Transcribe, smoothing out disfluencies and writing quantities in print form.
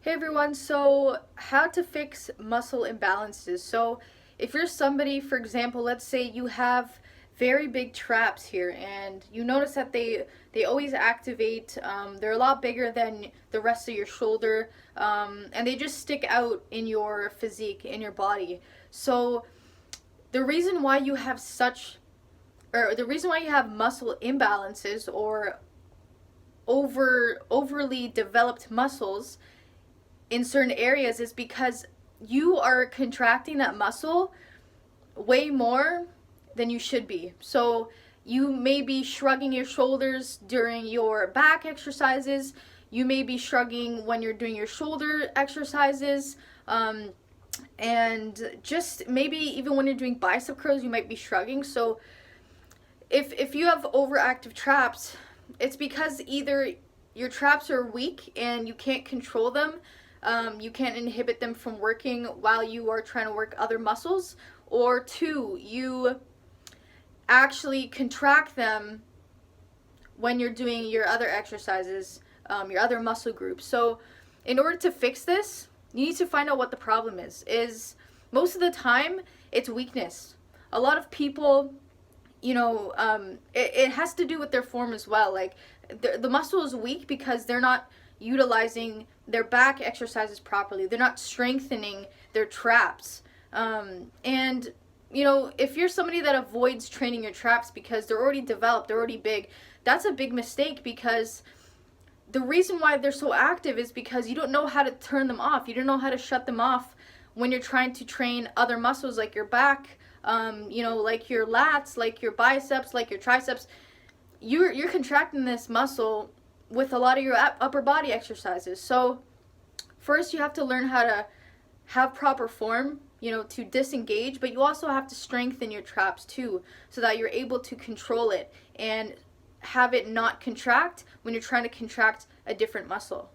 Hey everyone, so how to fix muscle imbalances. So if you're somebody, for example, let's say you have very big traps here and you notice that they always activate, they're a lot bigger than the rest of your shoulder, and they just stick out in your physique, in your body. So the reason why you have the reason why you have muscle imbalances or overly developed muscles in certain areas is because you are contracting that muscle way more than you should be. So you may be shrugging your shoulders during your back exercises. You may be shrugging when you're doing your shoulder exercises. And just maybe even when you're doing bicep curls, you might be shrugging. So if you have overactive traps, it's because either your traps are weak and you can't control them, you can't inhibit them from working while you are trying to work other muscles, or two, you actually contract them when you're doing your other exercises, your other muscle groups. So in order to fix this, you need to find out what the problem is most of the time it's weakness. A lot of people, it has to do with their form as well. Like the muscle is weak because they're not utilizing their back exercises properly. They're not strengthening their traps. And if you're somebody that avoids training your traps because they're already developed, they're already big, that's a big mistake, because the reason why they're so active is because you don't know how to turn them off. You don't know how to shut them off when you're trying to train other muscles like your back, like your lats, like your biceps, like your triceps. You're contracting this muscle with a lot of your upper body exercises. So first you have to learn how to have proper form, to disengage, but you also have to strengthen your traps too, so that you're able to control it and have it not contract when you're trying to contract a different muscle.